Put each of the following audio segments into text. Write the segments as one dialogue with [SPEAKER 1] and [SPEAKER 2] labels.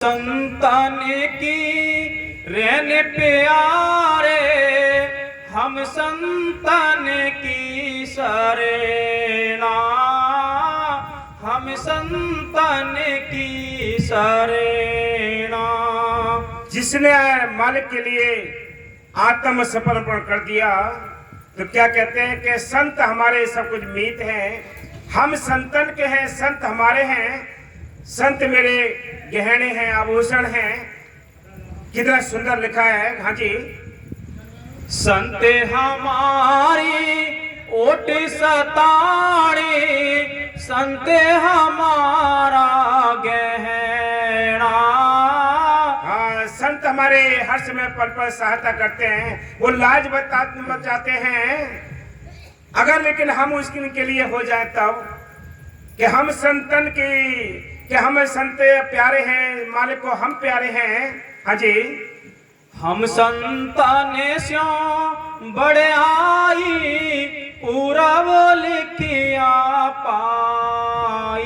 [SPEAKER 1] संतान की रहने प्यारे, हम संतान की सरेना, हम संतान की सरेना।
[SPEAKER 2] जिसने मालिक के लिए आत्मसमर्पण कर दिया तो क्या कहते हैं कि संत हमारे सब कुछ मीत हैं, हम संतन के हैं, संत हमारे हैं, संत मेरे गहने हैं, आभूषण हैं। कितना सुंदर लिखा है। हाँ जी,
[SPEAKER 1] संत हमारी ओट सताड़ी, संत हमारा गहना।
[SPEAKER 2] हाँ, संत हमारे हर समय पल पल सहायता करते हैं, वो लाज बचाते हैं। अगर लेकिन हम उसके लिए हो जाए तब कि हम संतन की, कि हम संत प्यारे हैं, मालिक को हम प्यारे हैं। हाँ जी,
[SPEAKER 1] हम संतान स्यो बड़े आई, पूरा वो लिखिया पाई।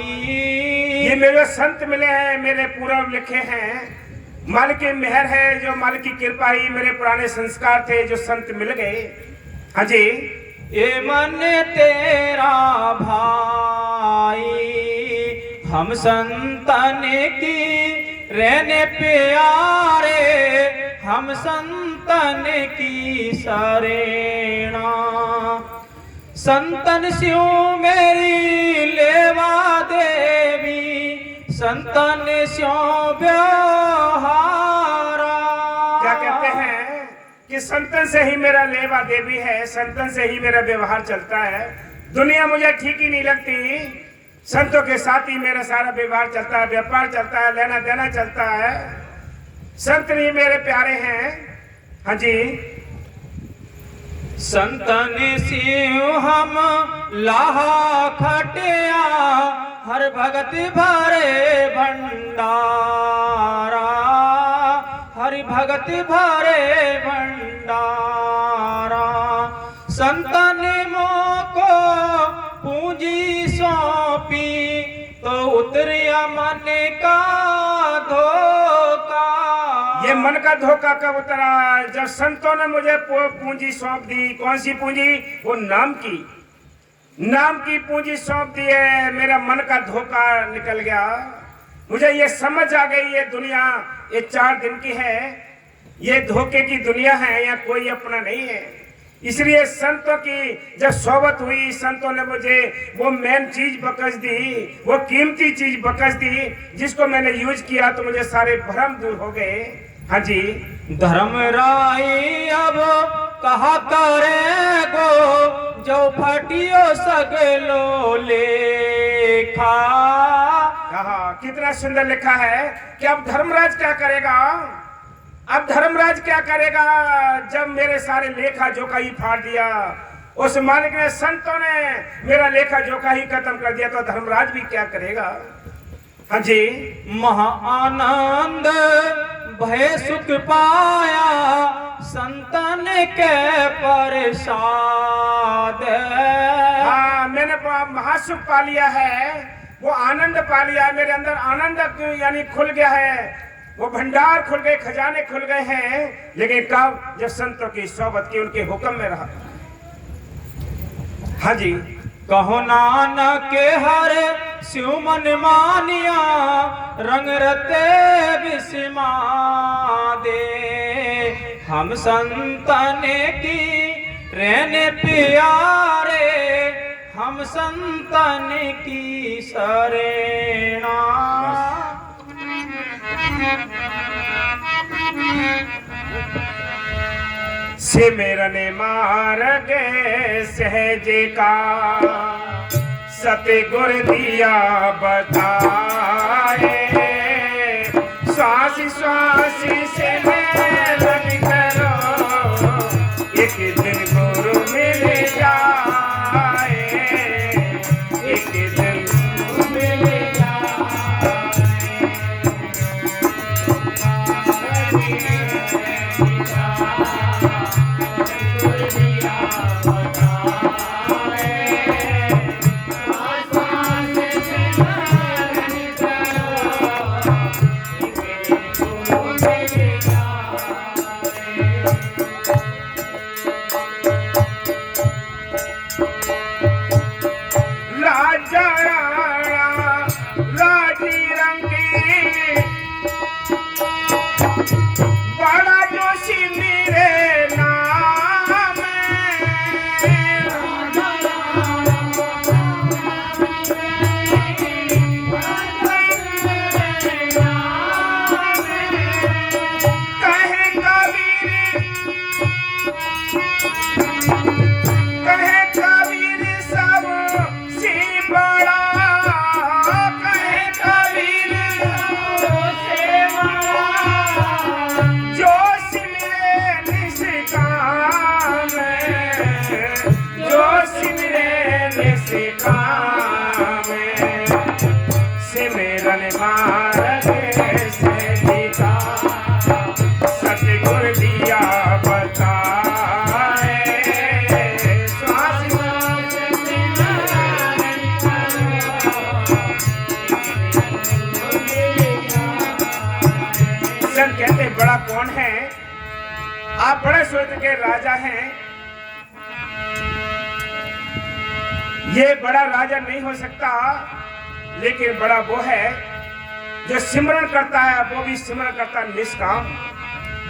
[SPEAKER 2] ये मेरे संत मिले हैं, मेरे पूर्व लिखे हैं। मालिक की मेहर है, जो मालिक की कृपा ही, मेरे पुराने संस्कार थे जो संत मिल गए। हाँ जी,
[SPEAKER 1] ये मन तेरा भाई, हम संतान की रहने प्यारे, हम संतान की सरेना। संतन स्यों मेरी लेवा देवी, संतन स्यों व्यवहारा।
[SPEAKER 2] क्या कहते हैं कि संतन से ही मेरा लेवा देवी है, संतन से ही मेरा व्यवहार चलता है। दुनिया मुझे ठीक ही नहीं लगती, संतों के साथ ही मेरा सारा व्यवहार चलता है, व्यापार चलता है, लेना देना चलता है। संत ही मेरे प्यारे हैं। हाँ जी,
[SPEAKER 1] संतन सिंह हम लाहा खटिया, हर भगत भरे भंडारा, हरि भगत भरे भंडारा। संतन मोको पूंजी सौंपी, तो उतरिया मन का धोखा।
[SPEAKER 2] ये मन का धोखा कब उतरा? जब संतों ने मुझे पूंजी सौंप दी। कौन सी पूंजी? वो नाम की पूंजी सौंप दी है। मेरा मन का धोखा निकल गया। मुझे ये समझ आ गई, ये दुनिया ये 4 दिन की है, ये धोखे की दुनिया है, यहाँ कोई अपना नहीं है। इसलिए संतों की जब सोबत हुई, संतों ने मुझे वो मेन चीज बख्श दी, वो कीमती चीज बख्श दी, जिसको मैंने यूज किया तो मुझे सारे भ्रम दूर हो गए। हाँ जी,
[SPEAKER 1] धर्म राई अब कहा करे गो, जो फटियो सगलो लेखा।
[SPEAKER 2] कितना सुंदर लिखा है कि अब धर्मराज क्या करेगा? अब धर्मराज क्या करेगा जब मेरे सारे लेखा जोखा ही फाड़ दिया? उस मालिक ने, संतों ने मेरा लेखा जोखा ही खत्म कर दिया, तो धर्मराज भी क्या करेगा? हाँ जी,
[SPEAKER 1] महा आनंद भय सुख पाया, संतन के प्रसाद।
[SPEAKER 2] हाँ, मैंने महासुख पा लिया है, वो आनंद पा लिया है। मेरे अंदर आनंद यानी खुल गया है, वो भंडार खुल गए, खजाने खुल गए हैं। लेकिन कब? जब संतों की सोबत की, उनके हुक्म में रहा। हाँ जी,
[SPEAKER 1] कहो नानक के हर शिव मन मानिया, रंग रते विस्मा दे। हम संतन की रहने प्यारे, हम संतन की सरेना।
[SPEAKER 2] सिमरन मार्ग सहजे का, सतगुर दिया बताए। श्वास श्वास से मेलन करो, एक दिन गुरु मिल जाए, एक दिन गुरु मिल संत कहते हैं बड़ा कौन है? आप बड़े स्वर्ग के राजा हैं। ये बड़ा राजा नहीं हो सकता, लेकिन बड़ा वो है जो सिमरन करता है, वो भी सिमरन करता निष्काम,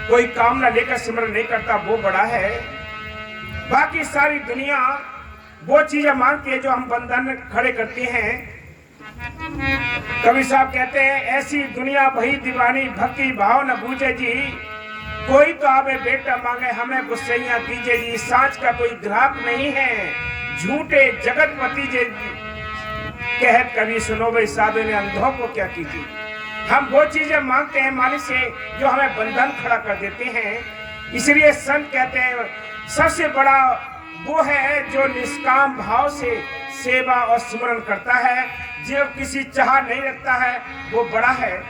[SPEAKER 2] कोई काम ना लेकर सिमरन नहीं करता, वो बड़ा है। बाकी सारी दुनिया वो चीजें मांगती है जो हम बंधन खड़े करते हैं। कवि साहब कहते हैं ऐसी दुनिया भई दीवानी, भक्ति भाव न बूझे जी, कोई तो आवे बेटा मांगे हमें गुस्सैया दीजिए जी। सांच का कोई ग्राहक नहीं है, झूठे जगतपति जी, कहत कवि सुनो भाई साधु ने अंधों को क्या कीजिए। हम वो चीजें मांगते हैं मालिक से जो हमें बंधन खड़ा कर देते हैं। इसलिए संत कहते हैं सबसे बड़ा वो है जो निष्काम भाव से सेवा और स्मरण करता है, जो किसी चाह नहीं रखता है, वो बड़ा है।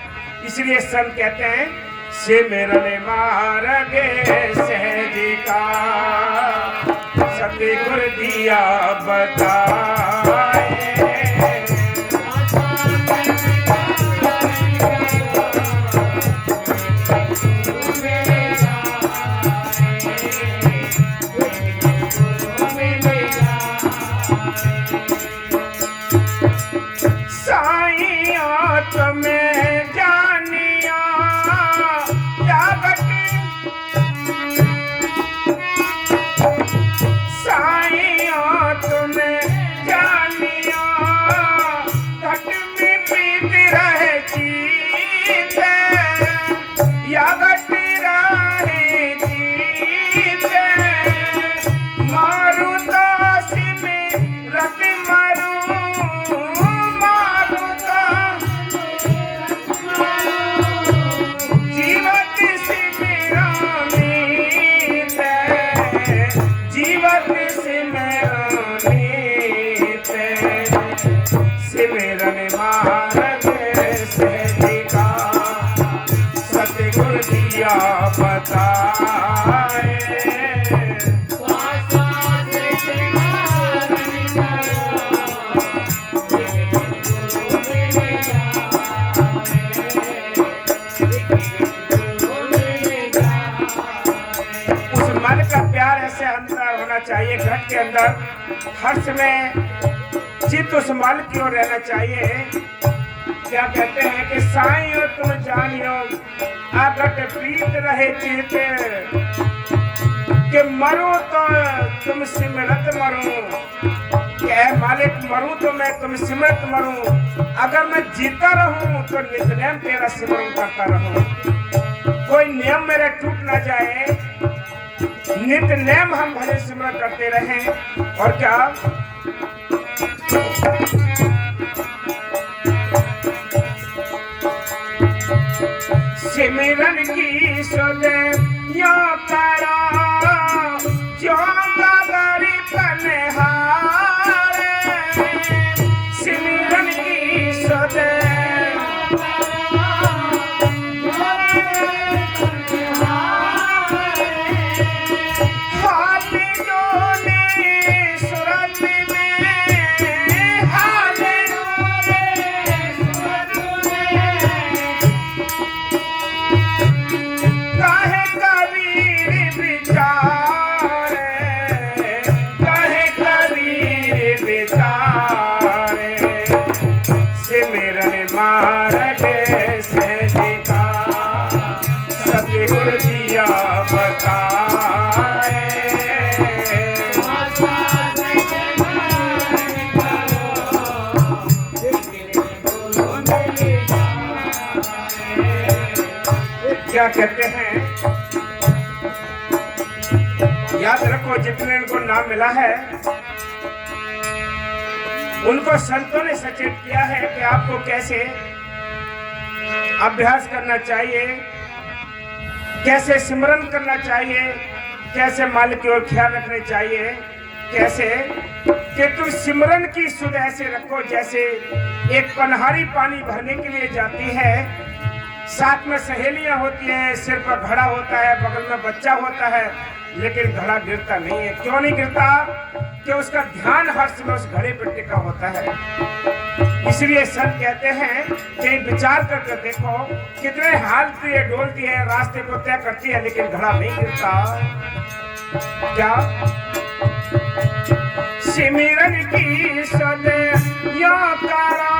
[SPEAKER 2] इसलिए संत कहते हैं सिमरन मार्गे सहजी का, सतगुर दिया बताए। चाहिए घट के अंदर हर्ष में चित्त उस माल की ओर रहना चाहिए। क्या कहते हैं कि साईं हो तुम जानियो आगट प्रीत रहे चित, कि मरूं तो तुम सिमरत मरूं, कि मालिक मरूं तो मैं तुम सिमरत मरूं, अगर मैं जीता रहूं तो नित्यनेम तेरा सिमरन करता रहूं, कोई नियम मेरा टूट ना जाए, नित्य नेम हम भले सिमरन करते रहें। और क्या सिमरन की सुधे यो करा जो नगरी पनहारे, सिमरन की सुधे क्या कहते हैं, याद रखो जितने इनको नाम मिला है उनको संतों ने सचेत किया है कि आपको कैसे अभ्यास करना चाहिए, कैसे सिमरन करना चाहिए, कैसे मालिक की ओर ख्याल रखना चाहिए, कैसे कि तुम सिमरन की सुध ऐसे रखो जैसे एक पनहारी पानी भरने के लिए जाती है, साथ में सहेलियां होती हैं, सिर पर घड़ा होता है, बगल में बच्चा होता है, लेकिन घड़ा गिरता नहीं है। क्यों नहीं गिरता? कि उसका ध्यान हर समय उस घड़े पर टिका होता है। इसलिए संत कहते हैं कि विचार करके देखो कितने हालती है, डोलती है, रास्ते को तय करती है, लेकिन घड़ा नहीं गिरता। क्या सिमरन की सदैया करा,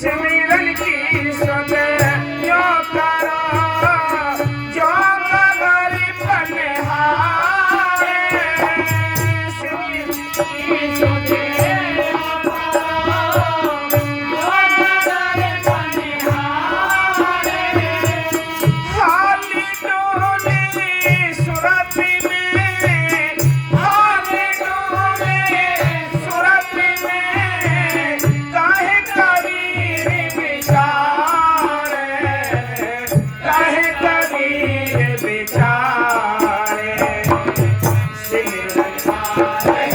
[SPEAKER 2] सिमरन की सदैया करा, जो कबर बनिहारे, सिमरन की सदैया करा, जो कबर बनिहारे, हाली डोली सुरत में, हाली डोली सुरत में, काहे कबीर बेचारे, काहे कबीर बेचारे, सिमरन मारे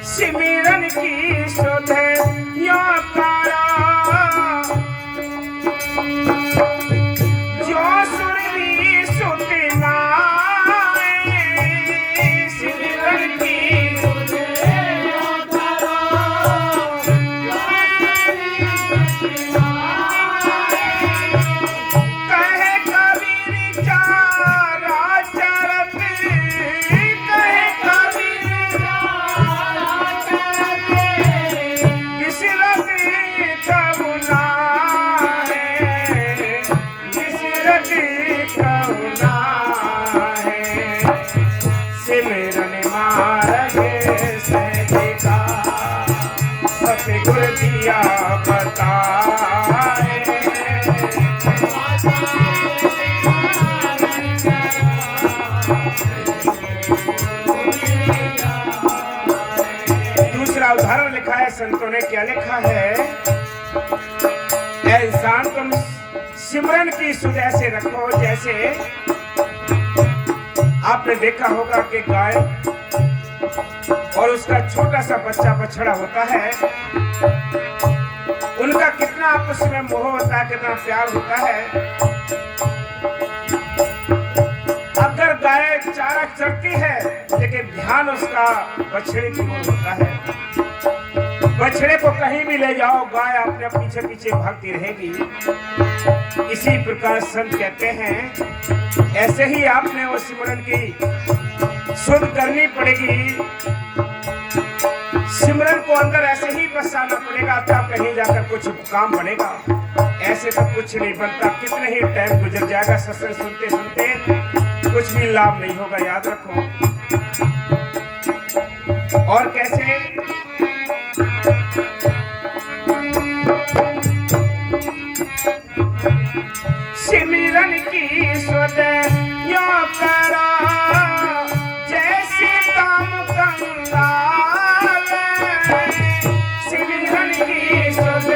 [SPEAKER 2] सिमरन की सुधे या करा, जो सुरवी सुति नाए, सिमरन की सुधे या करा, जो सुरवी सुति नाए, कहे कबीर चारा चरत, कहे कबीर चारा चरत, बिसरत कहुना है, बिसरत कहुना है, सिमरन मार्ग सहजे का, सतगुर दिया बताए, दूसरा उदाहरण लिखा है संतों ने। क्या लिखा है? ऐ इंसान तुम सिमरन की सुध ऐसे रखो जैसे आपने देखा होगा कि गाय और उसका छोटा सा बच्चा बछड़ा होता है, उनका कितना आपस में मोह होता है, कितना प्यार होता है। अगर गाय चारा चरती है लेकिन ध्यान उसका बछड़े की ओर होता है, बछड़े को कहीं भी ले जाओ गाय अपने पीछे पीछे भागती रहेगी। इसी प्रकार संत कहते हैं ऐसे ही आपने वो सिमरन की सुध करनी पड़ेगी, सिमरन को अंदर ऐसे ही बसाना पड़ेगा तब कहीं जाकर कुछ काम बनेगा। ऐसे तो कुछ नहीं बनता, कितने ही टाइम गुजर जाएगा सत्संग सुनते सुनते, कुछ भी लाभ नहीं होगा, याद रखो। और कैसे? सिमरन की सुध यो करा, जैसे काम कंगाल, सिमरन की सुध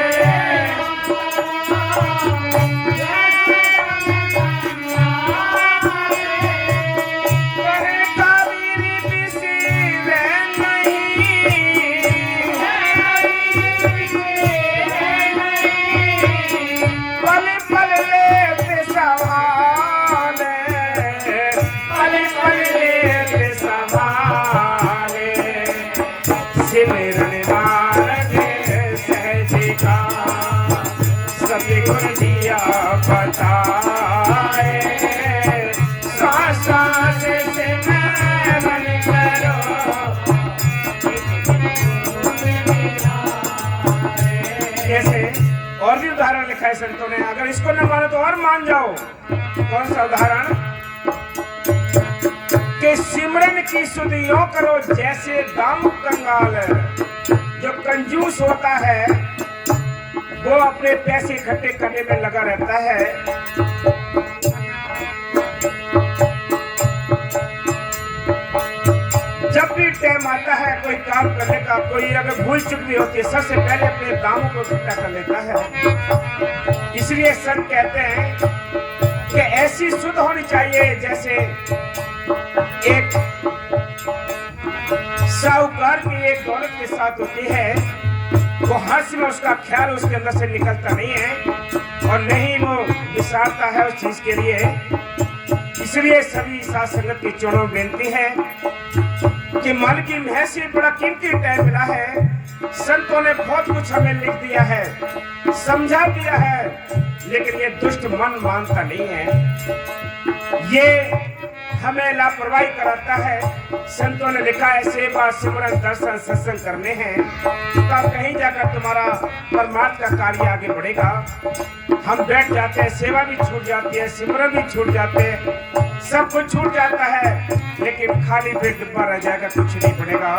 [SPEAKER 2] सतगुर दिया बताए, सांस सांस से सिमरन करो, कैसे? और भी उदाहरण लिखा है संतों ने, अगर इसको न मानो तो और मान जाओ। कौन सा उदाहरण? कि सिमरन की सुध यों करो जैसे दाम कंगाल, जो कंजूस होता है वो अपने पैसे इकट्ठे करने में लगा रहता है, जब भी टाइम टाइम आता है कोई काम करने का, कोई अगर भूल चुक भी होती है, सबसे पहले अपने कामों को इकट्ठा कर लेता है। इसलिए संत कहते हैं कि ऐसी शुद्ध होनी चाहिए जैसे एक साहूकार की एक दौलत के साथ होती है। वो हर समय उसका ख्याल उसके अंदर से निकलता नहीं है और नहीं वो विसारता है उस चीज के लिए। इसलिए सभी साथ संगत की चरणों में बेनती है कि मन की महज से बड़ा कीमती टाइम मिला है। संतों ने बहुत कुछ हमें लिख दिया है, समझा दिया है, लेकिन ये दुष्ट मन मानता नहीं है, ये हमें लापरवाही कराता है। संतों ने लिखा है सेवा सिमरन दर्शन सत्संग करने हैं, तब कहीं जाकर तुम्हारा परमार्थ का कार्य आगे बढ़ेगा। हम बैठ जाते हैं, सेवा भी छूट जाती है, सिमरन भी छूट जाते हैं, सब कुछ छूट जाता है, लेकिन खाली पेट डिब्बा रह जाएगा, कुछ नहीं बनेगा।